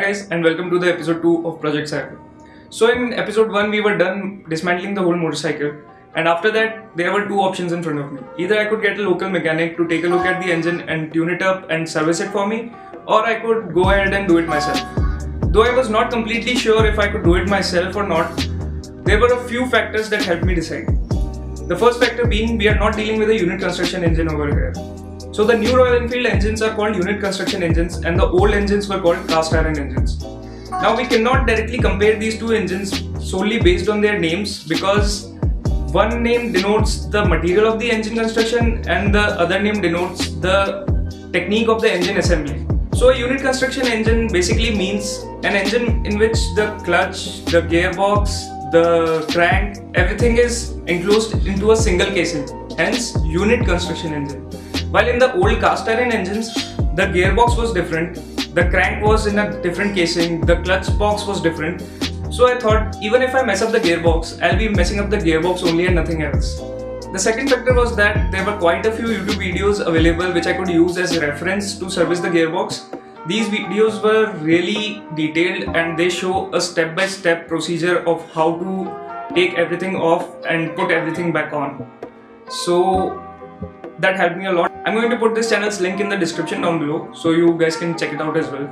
guys, and welcome to the episode 2 of Project Cypher. So in episode 1 we were done dismantling the whole motorcycle, and after that there were two options in front of me. Either I could get a local mechanic to take a look at the engine and tune it up and service it for me, or I could go ahead and do it myself. Though I was not completely sure if I could do it myself or not, there were a few factors that helped me decide. The first factor being we are not dealing with a unit construction engine over here. So the new Royal Enfield engines are called unit construction engines and the old engines were called cast iron engines. Now we cannot directly compare these two engines solely based on their names, because one name denotes the material of the engine construction and the other name denotes the technique of the engine assembly. So a unit construction engine basically means an engine in which the clutch, the gearbox, the crank, everything is enclosed into a single casing, hence unit construction engine. While in the old cast iron engines, the gearbox was different, the crank was in a different casing, the clutch box was different. So I thought, even if I mess up the gearbox, I'll be messing up the gearbox only and nothing else. The second factor was that there were quite a few YouTube videos available which I could use as a reference to service the gearbox. These videos were really detailed and they show a step-by-step procedure of how to take everything off and put everything back on. So that helped me a lot. I'm going to put this channel's link in the description down below so you guys can check it out as well.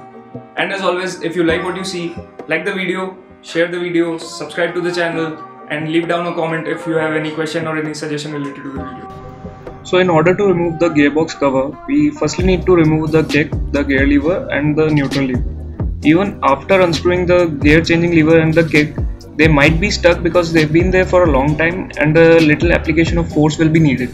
And as always, if you like what you see, like the video, share the video, subscribe to the channel, and leave down a comment if you have any question or any suggestion related to the video. So in order to remove the gearbox cover, we firstly need to remove the kick, the gear lever and the neutral lever. Even after unscrewing the gear changing lever and the kick, they might be stuck because they've been there for a long time and a little application of force will be needed.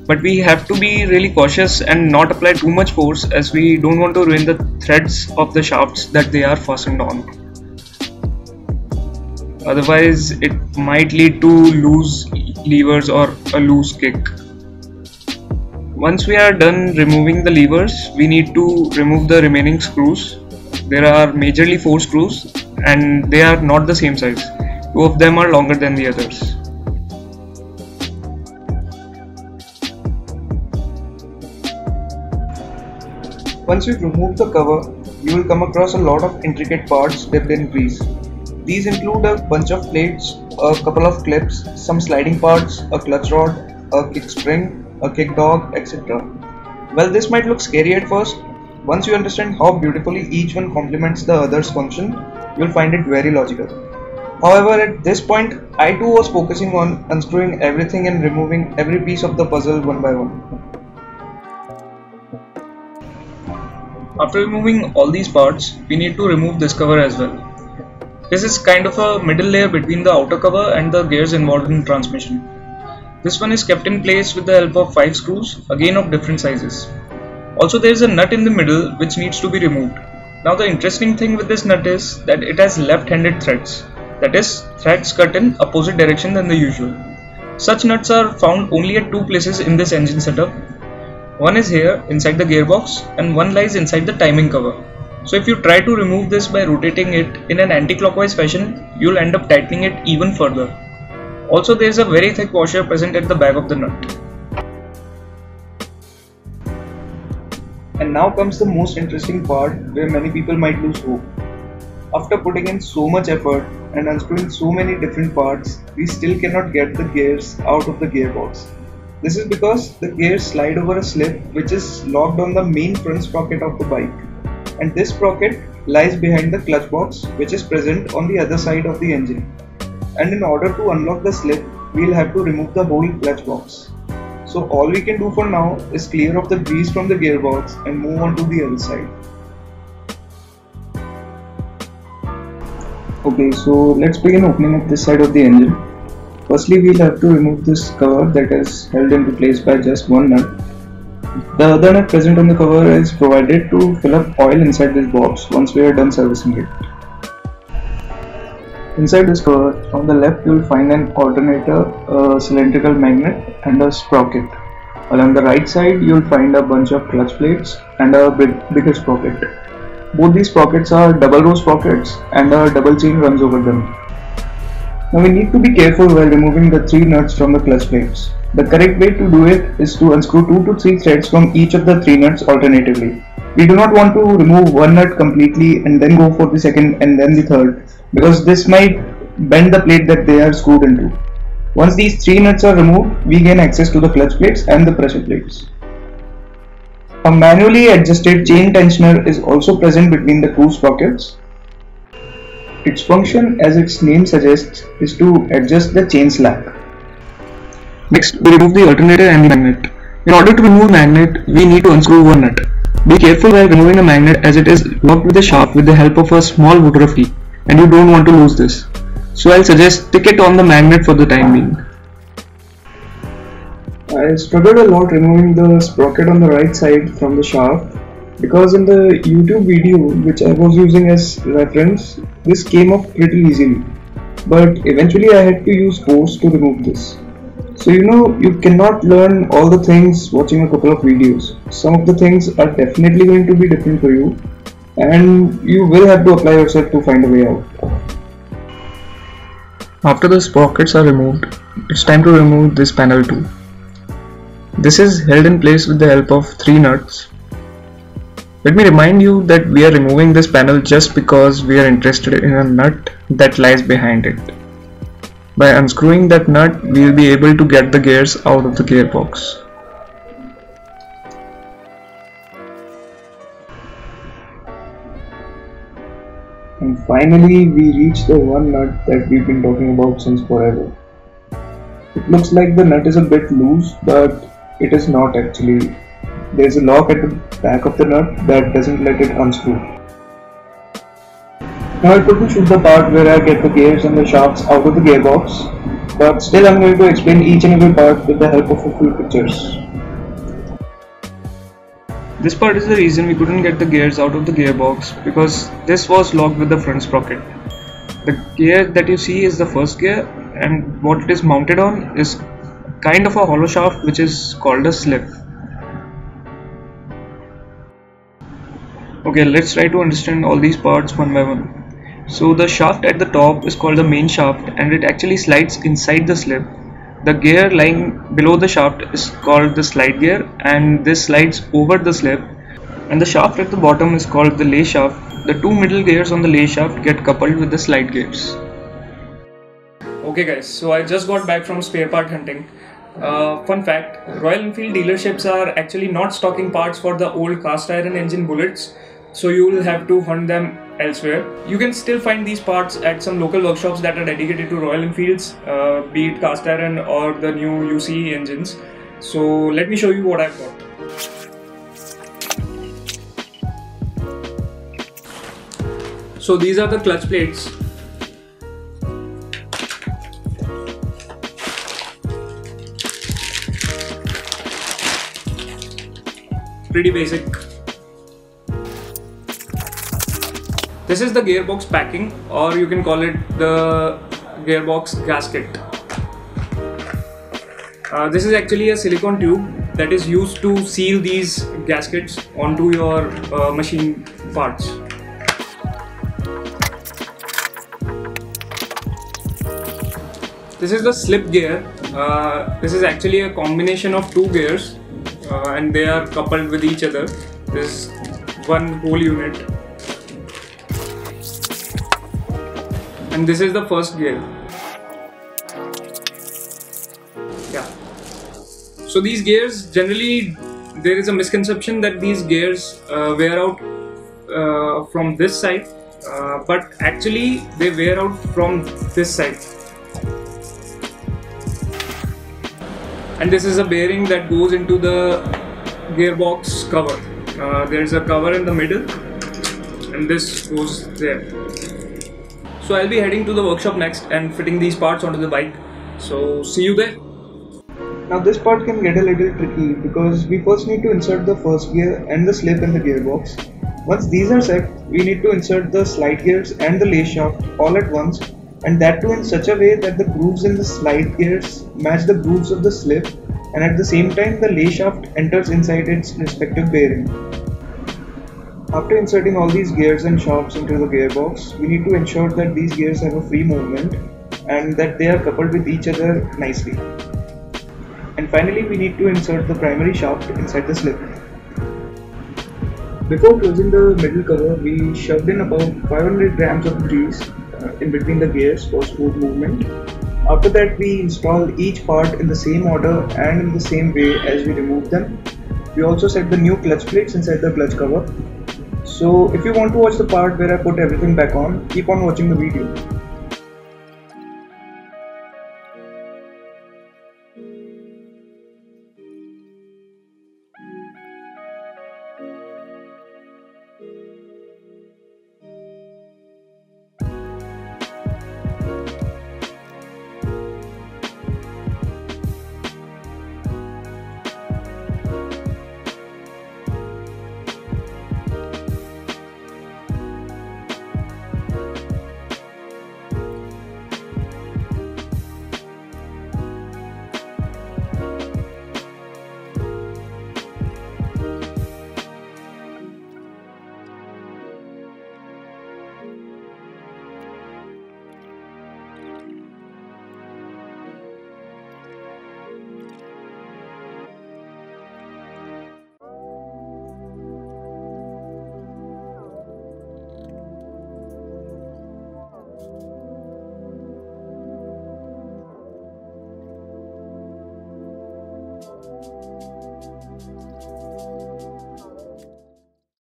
But we have to be really cautious and not apply too much force, as we don't want to ruin the threads of the shafts that they are fastened on. Otherwise it might lead to loose levers or a loose kick. Once we are done removing the levers, we need to remove the remaining screws. There are majorly 4 screws and they are not the same size. 2 of them are longer than the others. Once you remove the cover, you will come across a lot of intricate parts dipped in grease. These include a bunch of plates, a couple of clips, some sliding parts, a clutch rod, a kick spring, a kick dog, etc. Well, this might look scary at first. Once you understand how beautifully each one complements the other's function, you'll find it very logical. However, at this point, I too was focusing on unscrewing everything and removing every piece of the puzzle one by one. After removing all these parts, we need to remove this cover as well. This is kind of a middle layer between the outer cover and the gears involved in transmission. This one is kept in place with the help of 5 screws, again of different sizes. Also, there is a nut in the middle which needs to be removed. Now the interesting thing with this nut is that it has left-handed threads, that is, threads cut in opposite direction than the usual. Such nuts are found only at 2 places in this engine setup. One is here inside the gearbox and one lies inside the timing cover. So if you try to remove this by rotating it in an anti-clockwise fashion, you'll end up tightening it even further. Also, there is a very thick washer present at the back of the nut. And now comes the most interesting part where many people might lose hope. After putting in so much effort and unscrewing so many different parts, we still cannot get the gears out of the gearbox. This is because the gears slide over a slip which is locked on the main front sprocket of the bike, and this sprocket lies behind the clutch box which is present on the other side of the engine. And in order to unlock the slip, we will have to remove the whole clutch box. So all we can do for now is clear off the grease from the gearbox and move on to the other side. Okay, so let's begin opening up this side of the engine. Firstly, we'll have to remove this cover that is held into place by just one nut. The other nut present on the cover is provided to fill up oil inside this box once we are done servicing it. Inside this cover, on the left you will find an alternator, a cylindrical magnet and a sprocket. While on the right side you will find a bunch of clutch plates and a bigger sprocket. Both these sprockets are double row sprockets and a double chain runs over them. Now we need to be careful while removing the 3 nuts from the clutch plates. The correct way to do it is to unscrew 2 to 3 threads from each of the 3 nuts alternatively. We do not want to remove one nut completely and then go for the second and then the third, because this might bend the plate that they are screwed into. Once these three nuts are removed, we gain access to the clutch plates and the pressure plates. A manually adjusted chain tensioner is also present between the two sprockets. Its function, as its name suggests, is to adjust the chain slack. Next, we remove the alternator and the magnet. In order to remove the magnet, we need to unscrew one nut. Be careful while removing a magnet, as it is locked with the shaft with the help of a small water key, and you don't want to lose this. So I'll suggest stick it on the magnet for the time being. I struggled a lot removing the sprocket on the right side from the shaft, because in the YouTube video which I was using as reference, this came off pretty easily, but eventually I had to use force to remove this. So you cannot learn all the things watching a couple of videos. Some of the things are definitely going to be different for you, and you will have to apply yourself to find a way out. After the sprockets are removed, it's time to remove this panel too. This is held in place with the help of 3 nuts. Let me remind you that we are removing this panel just because we are interested in a nut that lies behind it. By unscrewing that nut, we will be able to get the gears out of the gearbox. And finally, we reach the one nut that we've been talking about since forever. It looks like the nut is a bit loose, but it is not actually. There's a lock at the back of the nut that doesn't let it unscrew. Now I couldn't shoot the part where I get the gears and the shafts out of the gearbox, but still I'm going to explain each and every part with the help of a few pictures. This part is the reason we couldn't get the gears out of the gearbox, because this was locked with the front sprocket. The gear that you see is the first gear, and what it is mounted on is kind of a hollow shaft which is called a slip. Okay, let's try to understand all these parts one by one. So the shaft at the top is called the main shaft, and it actually slides inside the slip. The gear lying below the shaft is called the slide gear, and this slides over the slip. And the shaft at the bottom is called the lay shaft. The 2 middle gears on the lay shaft get coupled with the slide gears. Okay guys, so I just got back from spare part hunting. Fun fact, Royal Enfield dealerships are actually not stocking parts for the old cast iron engine bullets, so you will have to hunt them elsewhere. You can still find these parts at some local workshops that are dedicated to Royal Enfields, be it cast iron or the new UC engines. So let me show you what I've got. So these are the clutch plates. Pretty basic. This is the gearbox packing, or you can call it the gearbox gasket. This is actually a silicone tube that is used to seal these gaskets onto your machine parts. This is the slip gear. This is actually a combination of 2 gears, and they are coupled with each other. This is one whole unit. And this is the first gear. Yeah. So these gears, generally there is a misconception that these gears wear out from this side, but actually they wear out from this side. And this is a bearing that goes into the gearbox cover. There is a cover in the middle, and this goes there. So I'll be heading to the workshop next and fitting these parts onto the bike. So see you there. Now this part can get a little tricky because we first need to insert the first gear and the slip in the gearbox. Once these are set, we need to insert the slide gears and the lay shaft all at once, and that too in such a way that the grooves in the slide gears match the grooves of the slip, and at the same time the lay shaft enters inside its respective bearing. After inserting all these gears and shafts into the gearbox, we need to ensure that these gears have a free movement and that they are coupled with each other nicely. And finally we need to insert the primary shaft inside the slip. Before closing the middle cover, we shoved in about 500 grams of grease in between the gears for smooth movement. After that, we installed each part in the same order and in the same way as we removed them. We also set the new clutch plates inside the clutch cover. So if you want to watch the part where I put everything back on, keep on watching the video.